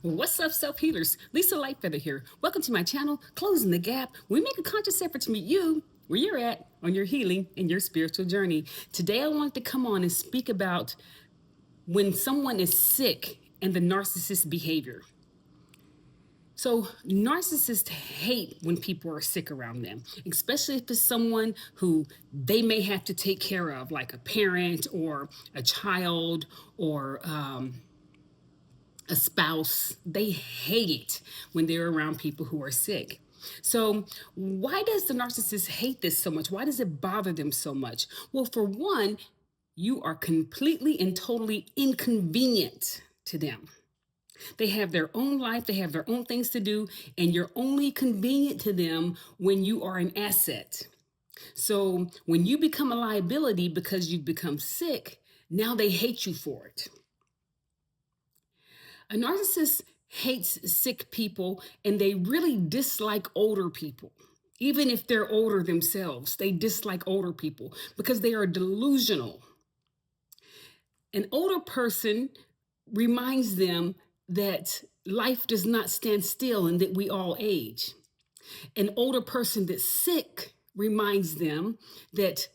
What's up, self-healers? Lisa Lightfeather here. Welcome to my channel, Closing the Gap. We make a conscious effort to meet you where you're at on your healing and your spiritual journey. Today, I wanted to come on and speak about when someone is sick and the narcissist behavior. So narcissists hate when people are sick around them, especially if it's someone who they may have to take care of, like a parent or a child or a spouse. They hate it when they're around people who are sick. So, why does the narcissist hate this so much? Why does it bother them so much? Well, for one, you are completely and totally inconvenient to them. They have their own life, they have their own things to do, and you're only convenient to them when you are an asset. So, when you become a liability because you've become sick, now they hate you for it. A narcissist hates sick people and they really dislike older people. Even if they're older themselves, they dislike older people because they are delusional. An older person reminds them that life does not stand still and that we all age. An older person that's sick reminds them that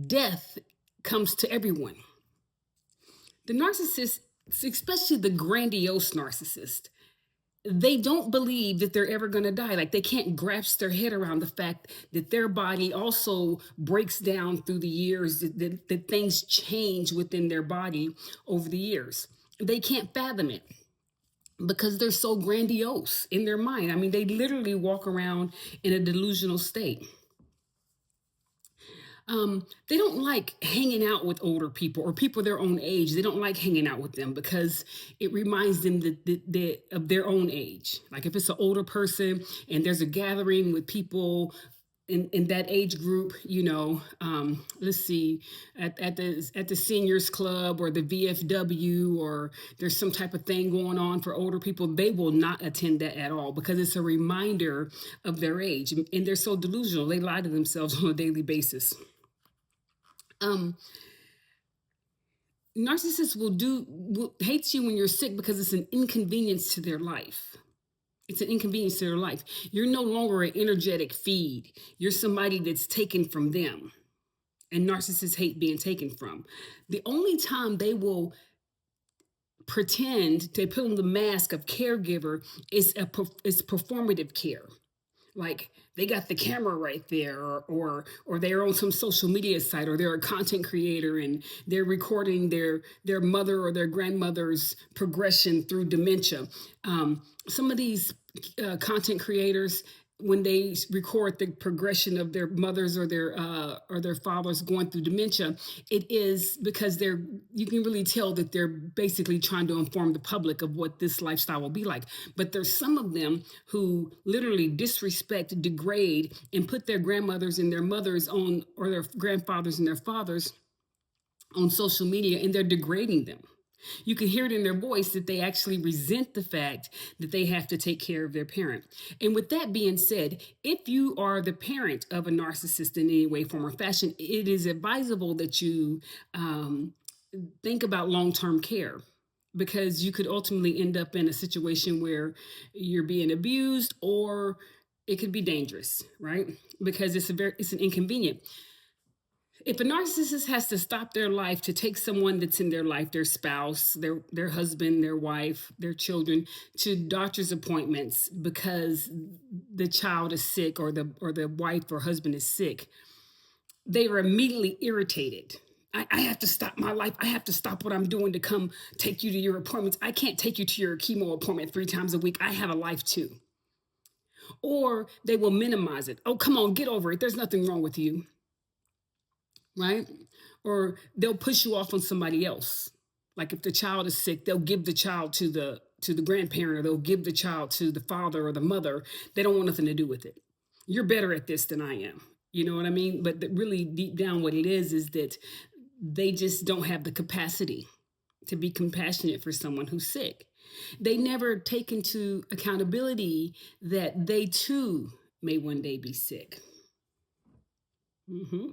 death comes to everyone. The narcissist, especially the grandiose narcissist, they don't believe that they're ever going to die. Like, they can't grasp their head around the fact that their body also breaks down through the years, that things change within their body over the years. They can't fathom it because they're so grandiose in their mind. I mean, they literally walk around in a delusional state. They don't like hanging out with older people or people their own age. They don't like hanging out with them because it reminds them of their own age. Like, if it's an older person and there's a gathering with people in that age group, let's see, at the seniors club or the VFW, or there's some type of thing going on for older people, they will not attend that at all because it's a reminder of their age. And they're so delusional, they lie to themselves on a daily basis. Narcissists will hate you when you're sick because it's an inconvenience to their life. It's an inconvenience to their life. You're no longer an energetic feed. You're somebody that's taken from them. And narcissists hate being taken from. The only time they will pretend to put on the mask of caregiver is performative care. Like, they got the camera right there, or they're on some social media site, or they're a content creator and they're recording their mother or their grandmother's progression through dementia. Some of these content creators, when they record the progression of their mothers or their fathers going through dementia, it is because you can really tell that they're basically trying to inform the public of what this lifestyle will be like. But there's some of them who literally disrespect, degrade, and put their grandmothers and their mothers on, or their grandfathers and their fathers on social media, and they're degrading them. You can hear it in their voice that they actually resent the fact that they have to take care of their parent. And with that being said, if you are the parent of a narcissist in any way, form, or fashion, it is advisable that you think about long-term care, because you could ultimately end up in a situation where you're being abused, or it could be dangerous, right? Because it's an inconvenient. If a narcissist has to stop their life to take someone that's in their life, their spouse, their husband, their wife, their children, to doctor's appointments because the child is sick, or the wife or husband is sick, they are immediately irritated. I have to stop my life. I have to stop what I'm doing to come take you to your appointments. I can't take you to your chemo appointment 3 times a week. I have a life too. Or they will minimize it. Oh, come on, get over it. There's nothing wrong with you. Right? Or they'll push you off on somebody else. Like, if the child is sick, they'll give the child to the grandparent, or they'll give the child to the father or the mother. They don't want nothing to do with it. You're better at this than I am. You know what I mean? But really deep down, what it is that they just don't have the capacity to be compassionate for someone who's sick. They never take into accountability that they too may one day be sick. Mm-hmm.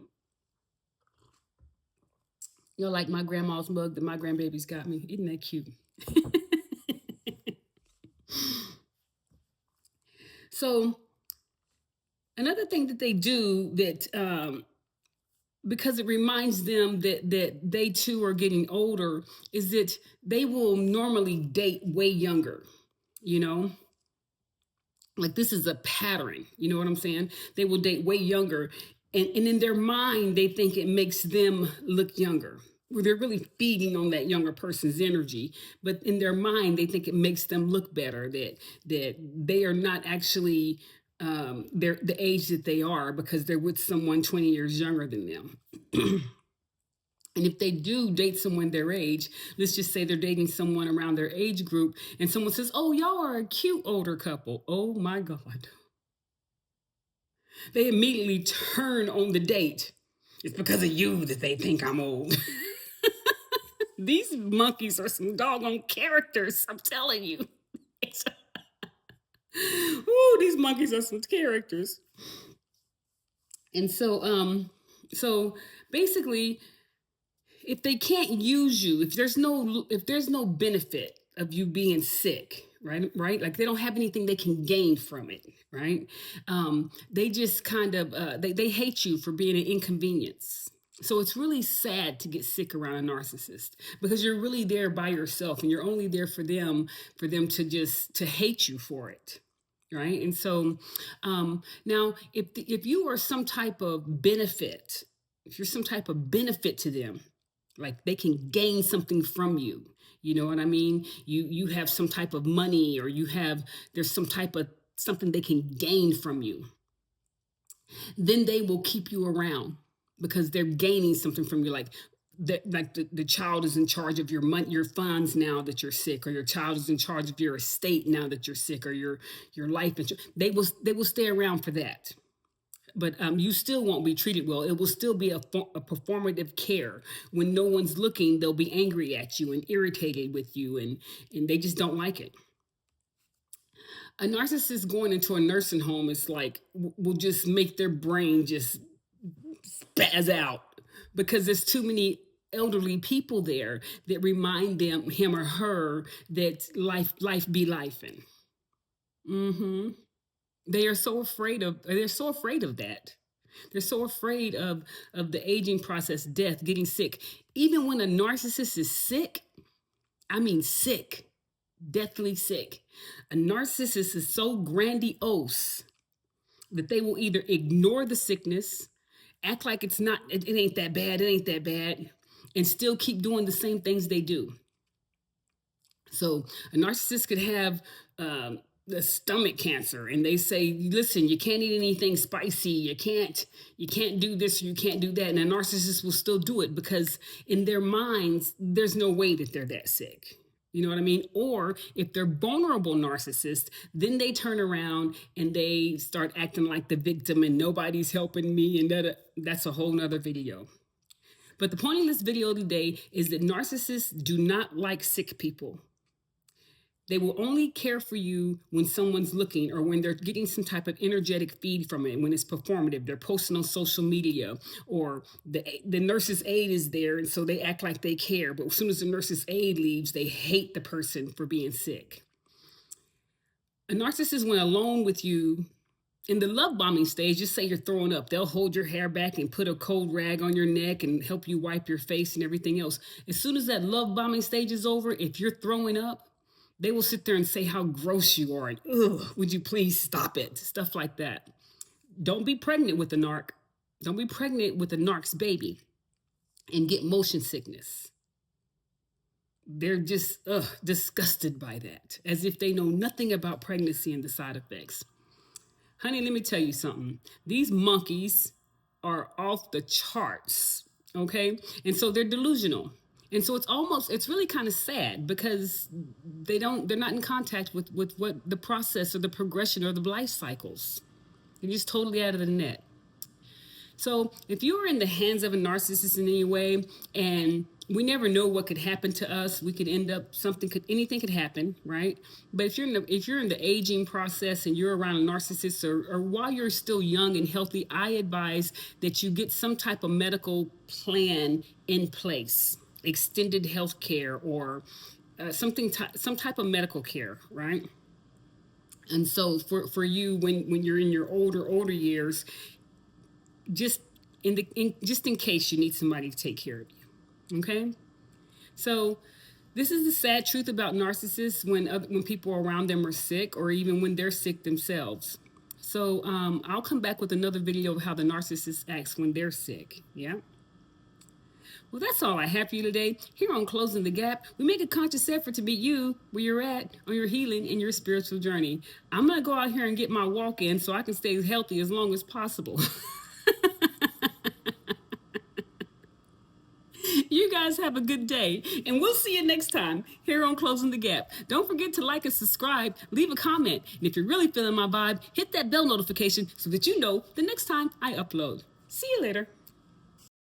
Like my grandma's mug that my grandbabies got me. Isn't that cute? So another thing that they do that because it reminds them that they too are getting older is that they will normally date way younger, you know, like this is a pattern, you know what I'm saying? They will date way younger, and in their mind they think it makes them look younger, where they're really feeding on that younger person's energy, but in their mind they think it makes them look better, that they are not actually they're the age that they are because they're with someone 20 years younger than them. And if they do date someone their age, let's just say they're dating someone around their age group, and someone says, "Oh, y'all are a cute older couple." Oh my God. They immediately turn on the date. It's because of you that they think I'm old. These monkeys are some doggone characters, I'm telling you. Ooh, these monkeys are some characters. And so basically, if they can't use you, if there's no benefit of you being sick, right, like they don't have anything they can gain from it, right, they just kind of they hate you for being an inconvenience. So it's really sad to get sick around a narcissist because you're really there by yourself and you're only there for them to just to hate you for it, right? And so now if you are some type of benefit, if you're some type of benefit to them, like they can gain something from you, you know what I mean, you have some type of money, or there's some type of something they can gain from you, then they will keep you around because they're gaining something from you, like the child is in charge of your money, your funds, now that you're sick, or your child is in charge of your estate now that you're sick, or your life insurance. They will stay around for that. But you still won't be treated well. It will still be a performative care. When no one's looking, they'll be angry at you and irritated with you, and they just don't like it. A narcissist going into a nursing home is like, will just make their brain just spaz out because there's too many elderly people there that remind him or her, that life be life. And they're so afraid of that. They're so afraid of the aging process, death, getting sick. Even when a narcissist is sick, I mean sick, deathly sick, a narcissist is so grandiose that they will either ignore the sickness, act like it ain't that bad, it ain't that bad, and still keep doing the same things they do. So a narcissist could have the stomach cancer, and they say, listen, you can't eat anything spicy, you can't do this, you can't do that, and a narcissist will still do it because in their minds there's no way that they're that sick. You know what I mean? Or if they're vulnerable narcissists, then they turn around and they start acting like the victim and nobody's helping me, and that's a whole nother video. But the point of this video today is that narcissists do not like sick people. They will only care for you when someone's looking, or when they're getting some type of energetic feed from it, when it's performative. They're posting on social media, or the nurse's aide is there, and so they act like they care. But as soon as the nurse's aide leaves, they hate the person for being sick. A narcissist, when alone with you, in the love bombing stage, just say you're throwing up. They'll hold your hair back and put a cold rag on your neck and help you wipe your face and everything else. As soon as that love bombing stage is over, if you're throwing up, they will sit there and say how gross you are and, ugh, would you please stop it? Stuff like that. Don't be pregnant with a narc. Don't be pregnant with a narc's baby and get motion sickness. They're just disgusted by that, as if they know nothing about pregnancy and the side effects. Honey, let me tell you something. These monkeys are off the charts, okay? And so they're delusional. And so it's really kind of sad because they're not in contact with what the process or the progression or the life cycles. They're just totally out of the net. So if you are in the hands of a narcissist in any way, and we never know what could happen to us, we could end up anything could happen, right? But if you're in the aging process and you're around a narcissist, or while you're still young and healthy, I advise that you get some type of medical plan in place, extended health care, or some type of medical care, right? And so for you, when you're in your older years, just just in case you need somebody to take care of you. Okay? So this is the sad truth about narcissists when people around them are sick, or even when they're sick themselves. So I'll come back with another video of how the narcissist acts when they're sick. Yeah. Well, that's all I have for you today. Here on Closing the Gap, we make a conscious effort to meet you where you're at on your healing and your spiritual journey. I'm going to go out here and get my walk in so I can stay healthy as long as possible. You guys have a good day, and we'll see you next time here on Closing the Gap. Don't forget to like and subscribe, leave a comment, and if you're really feeling my vibe, hit that bell notification so that you know the next time I upload. See you later.